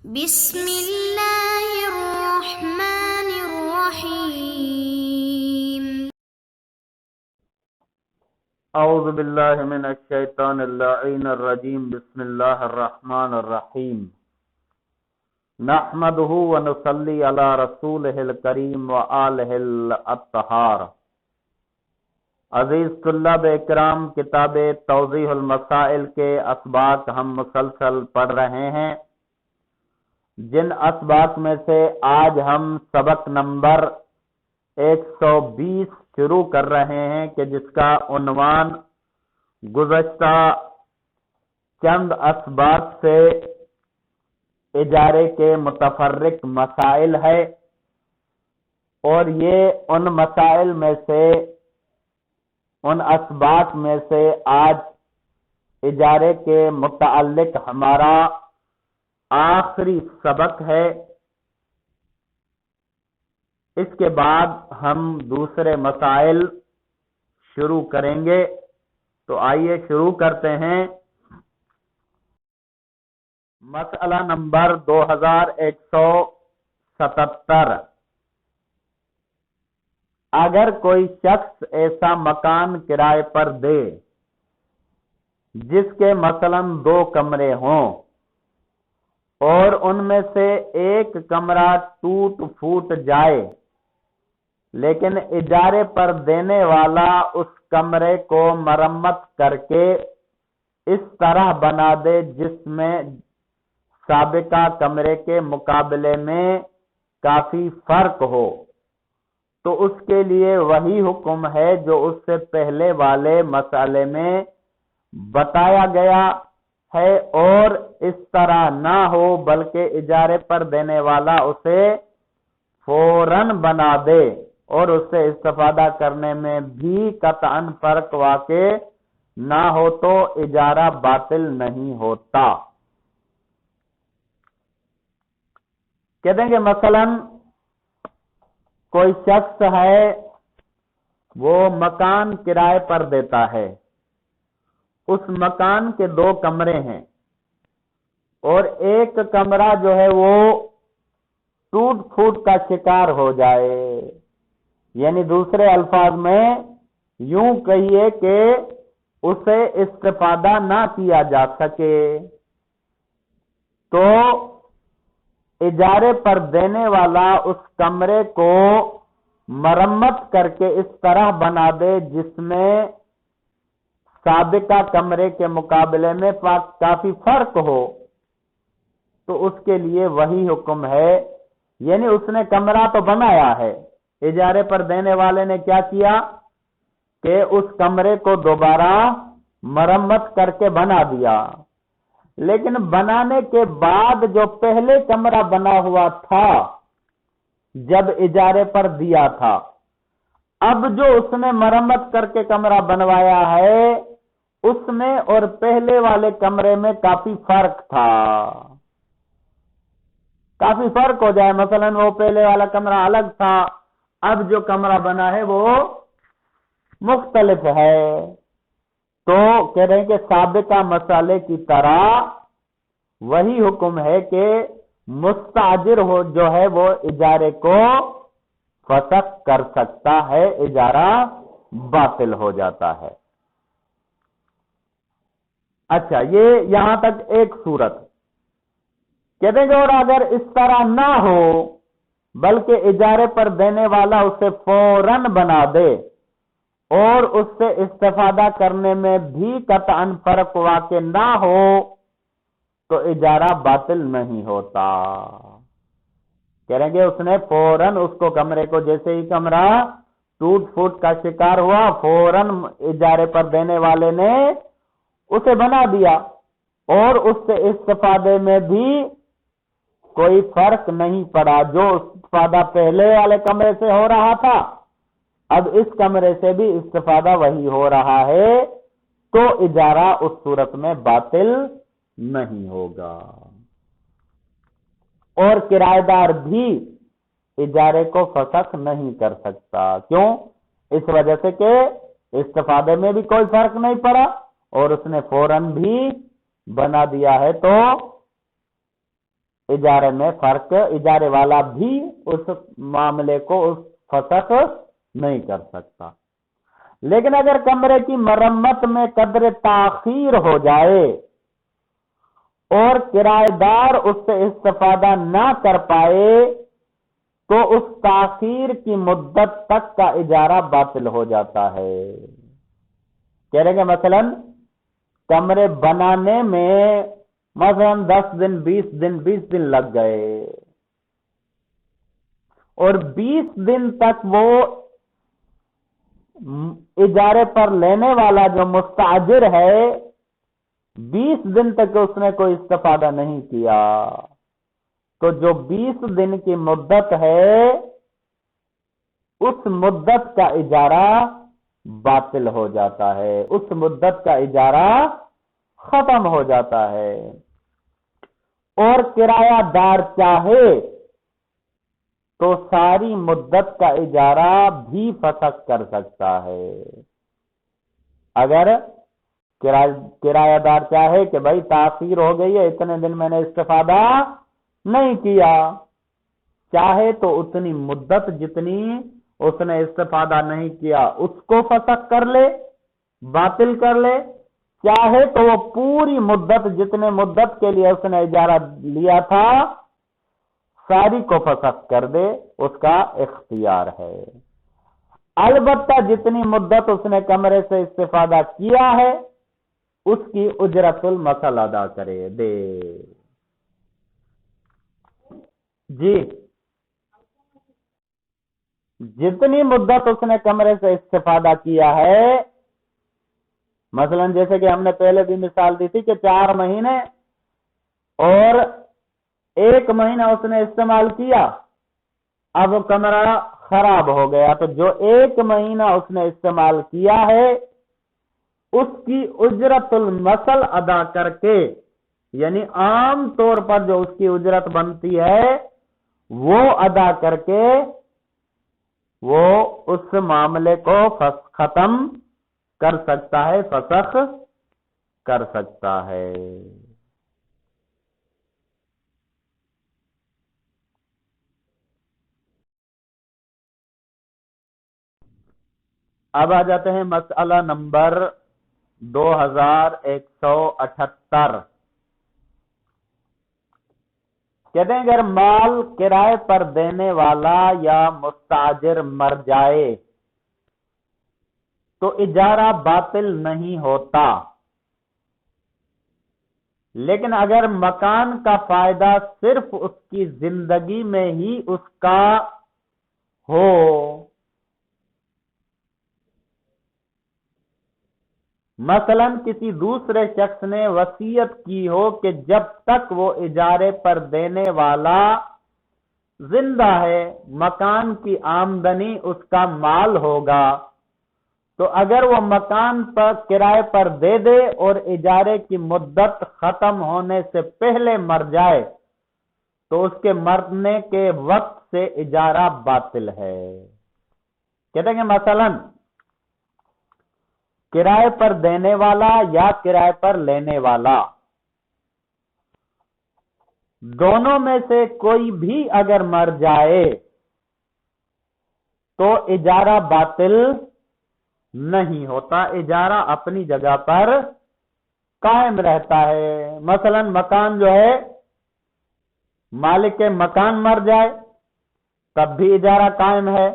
بسم اللہ الرحمن الرحیم۔ اعوذ باللہ من الشیطان اللعین الرجیم، بسم اللہ الرحمن الرحیم۔ نحمدہ ونصلی علی رسولہ الکریم وآلہ الاطہار۔ عزیز طلاب اکرام، کتاب توضیح المسائل کے اسباق ہم مسلسل پڑھ رہے ہیں، جن اسباق میں سے آج ہم سبق نمبر 120 شروع کر رہے ہیں کہ جس کا عنوان گزشتہ چند اسباق سے اجارے کے متفرق مسائل ہے، اور یہ ان مسائل میں سے، ان اسباق میں سے آج اجارے کے متعلق ہمارا آخری سبق ہے۔ اس کے بعد ہم دوسرے مسائل شروع کریں گے، تو آئیے شروع کرتے ہیں۔ مسئلہ نمبر 2177۔ اگر کوئی شخص ایسا مکان کرائے پر دے جس کے مثلاً 2 کمرے ہوں، اور ان میں سے ایک کمرہ ٹوٹ پھوٹ جائے، لیکن اجارے پر دینے والا اس کمرے کو مرمت کر کے اس طرح بنا دے جس میں سابقہ کمرے کے مقابلے میں کافی فرق ہو، تو اس کے لیے وہی حکم ہے جو اس سے پہلے والے مسئلے میں بتایا گیا ہے، اور اس طرح نہ ہو بلکہ اجارے پر دینے والا اسے فوراً بنا دے اور اس سے استفادہ کرنے میں بھی قطعاً فرق واقع نہ ہو تو اجارہ باطل نہیں ہوتا۔ کہتے ہیں کہ مثلاً کوئی شخص ہے، وہ مکان کرائے پر دیتا ہے، اس مکان کے 2 کمرے ہیں، اور ایک کمرہ جو ہے وہ ٹوٹ پھوٹ کا شکار ہو جائے، یعنی دوسرے الفاظ میں یوں کہیے کہ اسے استفادہ نہ کیا جا سکے، تو اجارے پر دینے والا اس کمرے کو مرمت کر کے اس طرح بنا دے جس میں سابقہ کمرے کے مقابلے میں کافی فرق ہو، تو اس کے لیے وہی حکم ہے۔ یعنی اس نے کمرہ تو بنایا ہے، اجارے پر دینے والے نے کیا کیا کہ اس کمرے کو دوبارہ مرمت کر کے بنا دیا، لیکن بنانے کے بعد جو پہلے کمرہ بنا ہوا تھا جب اجارے پر دیا تھا، اب جو اس نے مرمت کر کے کمرہ بنوایا ہے اس میں اور پہلے والے کمرے میں کافی فرق تھا، کافی فرق ہو جائے، مثلا وہ پہلے والا کمرہ الگ تھا، اب جو کمرہ بنا ہے وہ مختلف ہے، تو کہہ رہے ہیں کہ سابقہ مسئلے کی طرح وہی حکم ہے کہ مستاجر ہو جو ہے وہ اجارے کو فسخ کر سکتا ہے، اجارہ باطل ہو جاتا ہے۔ اچھا، یہ یہاں تک ایک صورت کہتے ہیں کہ اور اگر اس طرح نہ ہو بلکہ اجارے پر دینے والا اسے فوراً بنا دے اور اس سے استفادہ کرنے میں بھی قطعاً فرق واقع نہ ہو تو اجارہ باطل نہیں ہوتا۔ کہہ رہے ہیں کہ اس نے فوراً اس کو کمرے کو، جیسے ہی کمرہ ٹوٹ پھوٹ کا شکار ہوا، فوراً اجارے پر دینے والے نے اسے بنا دیا اور اس سے استفادے میں بھی کوئی فرق نہیں پڑا، جو استفادہ پہلے والے کمرے سے ہو رہا تھا اب اس کمرے سے بھی استفادہ وہی ہو رہا ہے، تو اجارہ اس صورت میں باطل نہیں ہوگا۔ اور کرایہ دار بھی اجارے کو فسخ نہیں کر سکتا، کیوں؟ اس وجہ سے کہ استفادے میں بھی کوئی فرق نہیں پڑا اور اس نے فوراً بھی بنا دیا ہے، تو اجارے میں فرق، اجارے والا بھی اس معاملے کو اس فسخ نہیں کر سکتا۔ لیکن اگر کمرے کی مرمت میں قدر تاخیر ہو جائے اور کرایہ دار اس سے استفادہ نہ کر پائے تو اس تاخیر کی مدت تک کا اجارہ باطل ہو جاتا ہے۔ کہہ رہے کہ مثلا کمرے بنانے میں مثلا 10 دن 20 دن لگ گئے اور 20 دن تک وہ اجارے پر لینے والا جو مستاجر ہے 20 دن تک اس نے کوئی استفادہ نہیں کیا، تو جو 20 دن کی مدت ہے اس مدت کا اجارہ باطل ہو جاتا ہے، اس مدت کا اجارہ ختم ہو جاتا ہے۔ اور کرایہ دار چاہے تو ساری مدت کا اجارہ بھی فسخ کر سکتا ہے۔ اگر کرایہ دار چاہے کہ بھائی تاخیر ہو گئی ہے، اتنے دن میں نے استفادہ نہیں کیا، چاہے تو اتنی مدت جتنی اس نے استفادہ نہیں کیا اس کو فسخ کر لے، باطل کر لے، چاہے تو وہ پوری مدت جتنے مدت کے لیے اس نے اجارہ لیا تھا ساری کو فسخ کر دے، اس کا اختیار ہے۔ البتہ جتنی مدت اس نے کمرے سے استفادہ کیا ہے اس کی اجرت المثل ادا کرے دے۔ جی جتنی مدت اس نے کمرے سے استفادہ کیا ہے، مثلا جیسے کہ ہم نے پہلے بھی مثال دی تھی کہ 4 مہینے اور 1 مہینہ اس نے استعمال کیا، اب کمرہ خراب ہو گیا، تو جو 1 مہینہ اس نے استعمال کیا ہے اس کی اجرت المثل ادا کر کے، یعنی عام طور پر جو اس کی اجرت بنتی ہے وہ ادا کر کے وہ اس معاملے کو ختم کر سکتا ہے، فسخ کر سکتا ہے۔ اب آ جاتے ہیں مسئلہ نمبر 2178۔ کہتے ہیں اگر مال کرائے پر دینے والا یا مستاجر مر جائے تو اجارہ باطل نہیں ہوتا، لیکن اگر مکان کا فائدہ صرف اس کی زندگی میں ہی اس کا ہو، مثلا کسی دوسرے شخص نے وصیت کی ہو کہ جب تک وہ اجارے پر دینے والا زندہ ہے مکان کی آمدنی اس کا مال ہوگا، تو اگر وہ مکان پر کرائے پر دے دے اور اجارے کی مدت ختم ہونے سے پہلے مر جائے تو اس کے مرنے کے وقت سے اجارہ باطل ہے۔ کہتے ہیں کہ مثلا کرائے پر دینے والا یا کرائے پر لینے والا دونوں میں سے کوئی بھی اگر مر جائے تو اجارہ باطل نہیں ہوتا، اجارہ اپنی جگہ پر قائم رہتا ہے۔ مثلا مکان جو ہے مالک مکان مر جائے تب بھی اجارہ قائم ہے،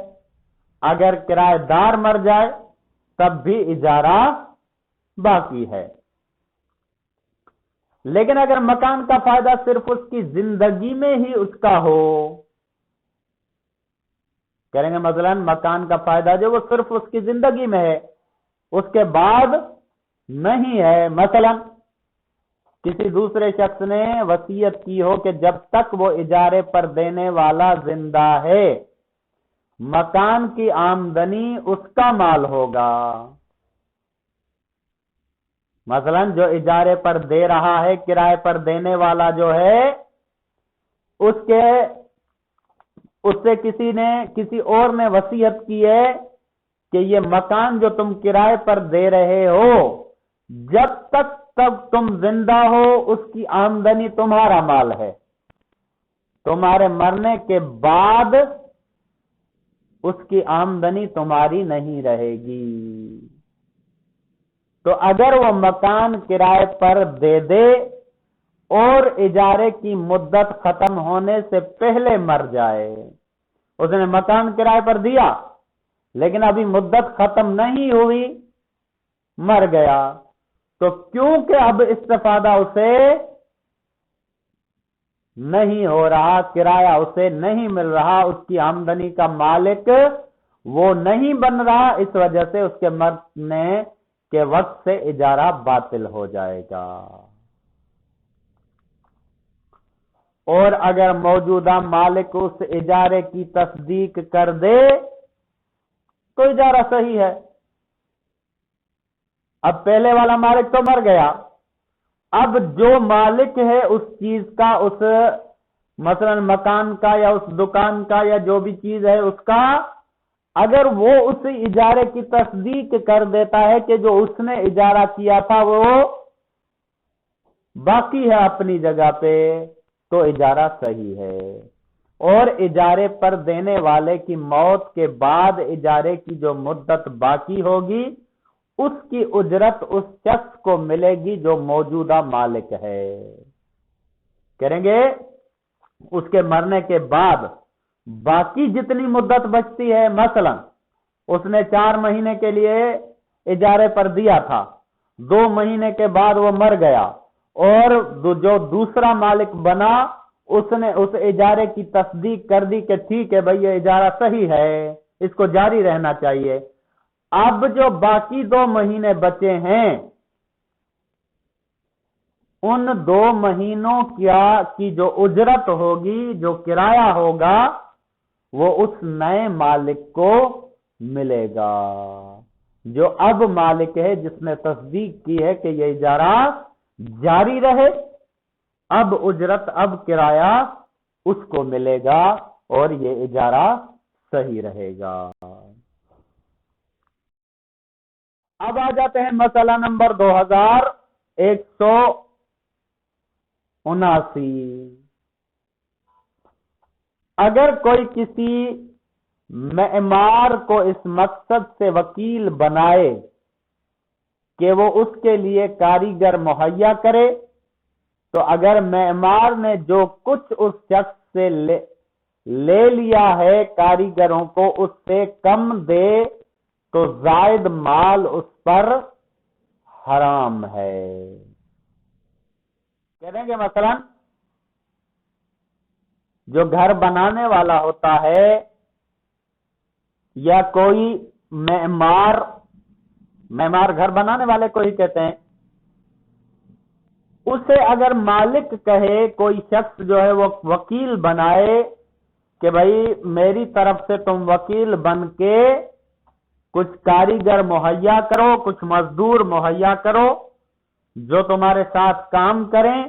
اگر کرایہ دار مر جائے تب بھی اجارہ باقی ہے۔ لیکن اگر مکان کا فائدہ صرف اس کی زندگی میں ہی اس کا ہو، کریں گے مثلا مکان کا فائدہ جو وہ صرف اس کی زندگی میں ہے، اس کے بعد نہیں ہے، مثلا کسی دوسرے شخص نے وصیت کی ہو کہ جب تک وہ اجارے پر دینے والا زندہ ہے مکان کی آمدنی اس کا مال ہوگا، مثلا جو اجارے پر دے رہا ہے کرائے پر دینے والا جو ہے اس سے کسی اور نے وصیت کی ہے کہ یہ مکان جو تم کرائے پر دے رہے ہو جب تک تم زندہ ہو اس کی آمدنی تمہارا مال ہے، تمہارے مرنے کے بعد اس کی آمدنی تمہاری نہیں رہے گی۔ تو اگر وہ مکان کرائے پر دے دے اور اجارے کی مدت ختم ہونے سے پہلے مر جائے، اس نے مکان کرائے پر دیا لیکن ابھی مدت ختم نہیں ہوئی، مر گیا، تو کیونکہ اب استفادہ اسے نہیں ہو رہا، کرایہ اسے نہیں مل رہا، اس کی آمدنی کا مالک وہ نہیں بن رہا، اس وجہ سے اس کے مرنے کے وقت سے اجارہ باطل ہو جائے گا۔ اور اگر موجودہ مالک اس اجارے کی تصدیق کر دے تو اجارہ صحیح ہے۔ اب پہلے والا مالک تو مر گیا، اب جو مالک ہے اس چیز کا، اس مثلا مکان کا یا اس دکان کا یا جو بھی چیز ہے اس کا، اگر وہ اس اجارے کی تصدیق کر دیتا ہے کہ جو اس نے اجارہ کیا تھا وہ باقی ہے اپنی جگہ پہ، تو اجارہ صحیح ہے۔ اور اجارے پر دینے والے کی موت کے بعد اجارے کی جو مدت باقی ہوگی اس کی اجرت اس شخص کو ملے گی جو موجودہ مالک ہے۔ کریں گے اس کے مرنے کے بعد باقی جتنی مدت بچتی ہے، مثلا اس نے 4 مہینے کے لیے اجارے پر دیا تھا، 2 مہینے کے بعد وہ مر گیا اور جو دوسرا مالک بنا اس نے اس اجارے کی تصدیق کر دی کہ ٹھیک ہے بھائی یہ اجارہ صحیح ہے، اس کو جاری رہنا چاہیے۔ اب جو باقی 2 مہینے بچے ہیں ان 2 مہینوں کی جو اجرت ہوگی، جو کرایہ ہوگا، وہ اس نئے مالک کو ملے گا جو اب مالک ہے، جس نے تصدیق کی ہے کہ یہ اجارہ جاری رہے۔ اب اجرت، اب کرایہ اس کو ملے گا اور یہ اجارہ صحیح رہے گا۔ اب آ جاتے ہیں مسئلہ نمبر 2179۔ اگر کوئی کسی معمار کو اس مقصد سے وکیل بنائے کہ وہ اس کے لیے کاریگر مہیا کرے، تو اگر معمار نے جو کچھ اس شخص سے لے لیا ہے کاریگروں کو اس سے کم دے تو زائد مال اس پر حرام ہے۔ کہہ دیں گے مثلا جو گھر بنانے والا ہوتا ہے یا کوئی معمار گھر بنانے والے کو ہی کہتے ہیں، اسے اگر مالک کہے، کوئی شخص جو ہے وہ وکیل بنائے کہ بھائی میری طرف سے تم وکیل بن کے کچھ کاریگر مہیا کرو، کچھ مزدور مہیا کرو جو تمہارے ساتھ کام کریں،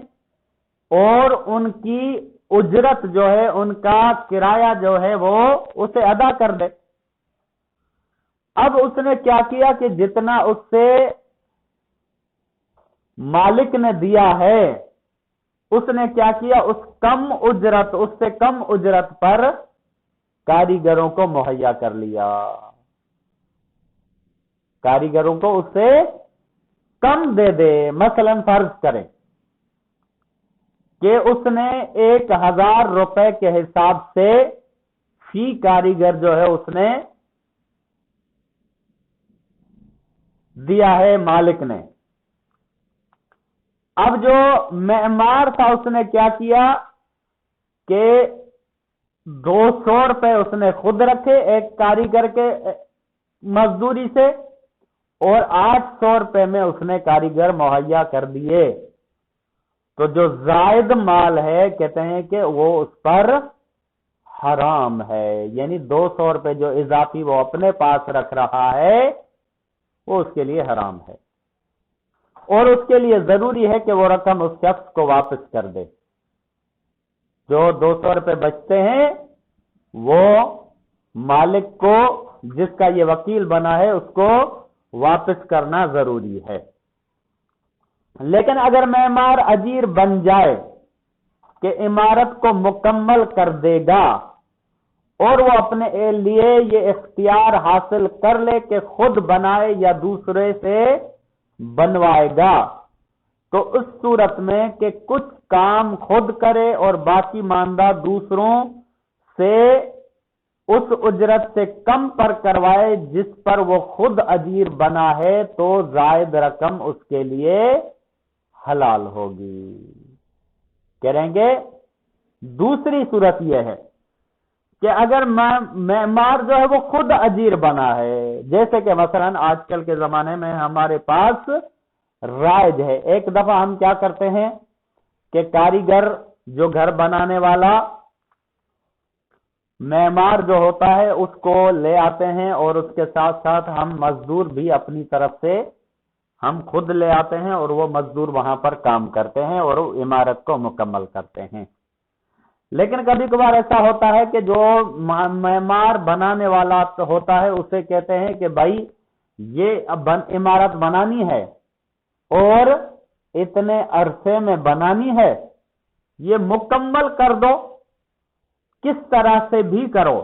اور ان کی اجرت جو ہے، ان کا کرایہ جو ہے وہ اسے ادا کر دے۔ اب اس نے کیا کیا کہ جتنا اس سے مالک نے دیا ہے، اس نے کیا کیا، اس سے کم اجرت پر کاریگروں کو مہیا کر لیا، کاریگروں کو اس سے کم دے دے۔ مثلا فرض کریں کہ اس نے 1000 روپے کے حساب سے فی کاریگر جو ہے اس نے دیا ہے مالک نے۔ اب جو معمار تھا اس نے کیا کیا کہ 200 روپے اس نے خود رکھے ایک کاریگر کے مزدوری سے، اور 800 روپے میں اس نے کاریگر مہیا کر دیے، تو جو زائد مال ہے کہتے ہیں کہ وہ اس پر حرام ہے، یعنی 200 روپے جو اضافی وہ اپنے پاس رکھ رہا ہے وہ اس کے لیے حرام ہے، اور اس کے لیے ضروری ہے کہ وہ رقم اس شخص کو واپس کر دے۔ جو 200 روپے بچتے ہیں وہ مالک کو، جس کا یہ وکیل بنا ہے، اس کو واپس کرنا ضروری ہے۔ لیکن اگر معمار اجیر بن جائے کہ عمارت کو مکمل کر دے گا اور وہ اپنے لیے یہ اختیار حاصل کر لے کہ خود بنائے یا دوسرے سے بنوائے گا، تو اس صورت میں کہ کچھ کام خود کرے اور باقی ماندہ دوسروں سے اس اجرت سے کم پر کروائے جس پر وہ خود اجیر بنا ہے، تو زائد رقم اس کے لیے حلال ہوگی۔ کہیں گے دوسری صورت یہ ہے کہ اگر معمار جو ہے وہ خود اجیر بنا ہے، جیسے کہ مثلا آج کل کے زمانے میں ہمارے پاس رائج ہے، ایک دفعہ ہم کیا کرتے ہیں کہ کاریگر جو گھر بنانے والا معمار جو ہوتا ہے اس کو لے آتے ہیں، اور اس کے ساتھ ساتھ ہم مزدور بھی اپنی طرف سے ہم خود لے آتے ہیں، اور وہ مزدور وہاں پر کام کرتے ہیں اور عمارت کو مکمل کرتے ہیں۔ لیکن کبھی کبھار ایسا ہوتا ہے کہ جو معمار بنانے والا ہوتا ہے اسے کہتے ہیں کہ بھائی یہ عمارت بنانی ہے اور اتنے عرصے میں بنانی ہے، یہ مکمل کر دو، کس طرح سے بھی کرو،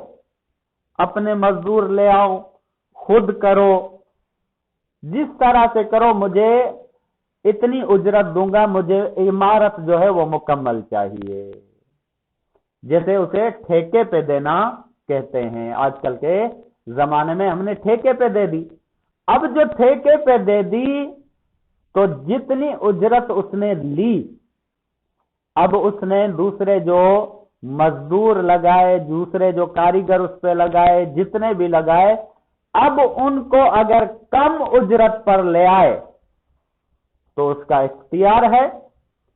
اپنے مزدور لے آؤ، خود کرو، جس طرح سے کرو، مجھے اتنی اجرت دوں گا، مجھے عمارت جو ہے وہ مکمل چاہیے۔ جیسے اسے ٹھیکے پہ دینا کہتے ہیں، آج کل کے زمانے میں ہم نے ٹھیکے پہ دے دی۔ اب جو ٹھیکے پہ دے دی تو جتنی اجرت اس نے لی، اب اس نے دوسرے جو مزدور لگائے، دوسرے جو کاریگر اس پہ لگائے، جتنے بھی لگائے، اب ان کو اگر کم اجرت پر لے آئے تو اس کا اختیار ہے،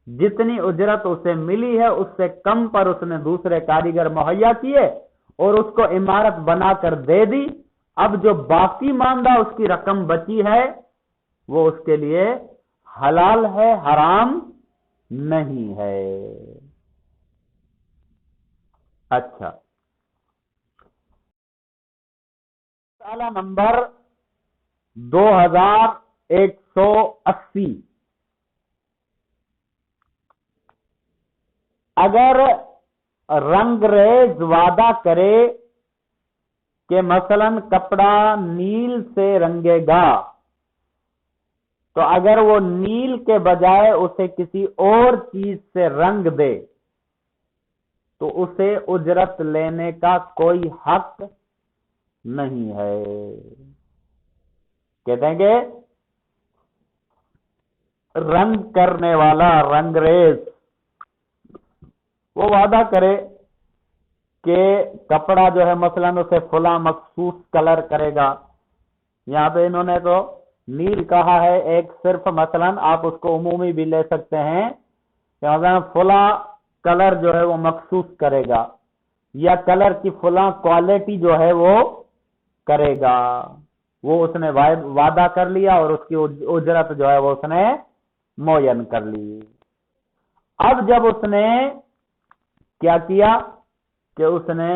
جتنی اجرت اسے ملی ہے اس سے کم پر اس نے دوسرے کاریگر مہیا کیے اور اس کو عمارت بنا کر دے دی۔ اب جو باقی ماندہ اس کی رقم بچی ہے وہ اس کے لیے حلال ہے، حرام نہیں ہے۔ اچھا، مسئلہ نمبر 2180، اگر رنگ ریز وعدہ کرے کہ مثلا کپڑا نیل سے رنگے گا، تو اگر وہ نیل کے بجائے اسے کسی اور چیز سے رنگ دے تو اسے اجرت لینے کا کوئی حق نہیں ہے۔ کہتے ہیں کہ رنگ کرنے والا، رنگ ریز، وہ وعدہ کرے کہ کپڑا جو ہے مثلا اسے فلاں مخصوص کلر کرے گا، یہاں پہ انہوں نے تو نیل کہا ہے، ایک صرف مثلا آپ اس کو عمومی بھی لے سکتے ہیں کہ مثلا فلاں کلر جو ہے وہ مخصوص کرے گا، یا کلر کی فلاں کوالٹی جو ہے وہ کرے گا، وہ اس نے وعدہ کر لیا اور اس کی اجرت جو ہے وہ اس نے معین کر لی۔ اب جب اس نے کیا کیا کہ اس نے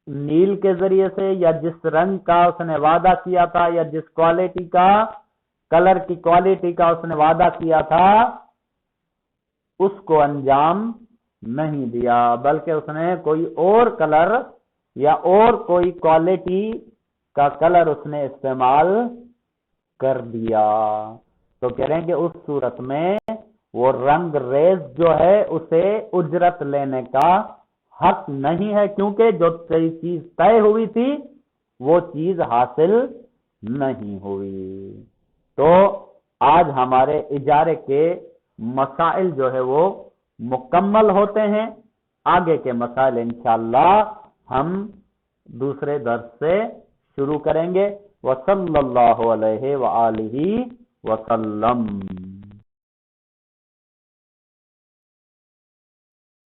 نیل کے ذریعے سے یا جس رنگ کا اس نے وعدہ کیا تھا یا جس کوالٹی کا، کلر کی کوالٹی کا اس نے وعدہ کیا تھا، اس کو انجام نہیں دیا، بلکہ اس نے کوئی اور کلر یا اور کوئی کوالٹی کا کلر اس نے استعمال کر دیا، تو کہہ رہے ہیں کہ اس صورت میں وہ رنگ ریز جو ہے اسے اجرت لینے کا حق نہیں ہے، کیونکہ جو چیز طے ہوئی تھی وہ چیز حاصل نہیں ہوئی۔ تو آج ہمارے اجارے کے مسائل جو ہے وہ مکمل ہوتے ہیں، آگے کے مسائل انشاءاللہ ہم دوسرے درس سے شروع کریں گے۔ وصلی اللہ علیہ وآلہ وسلم۔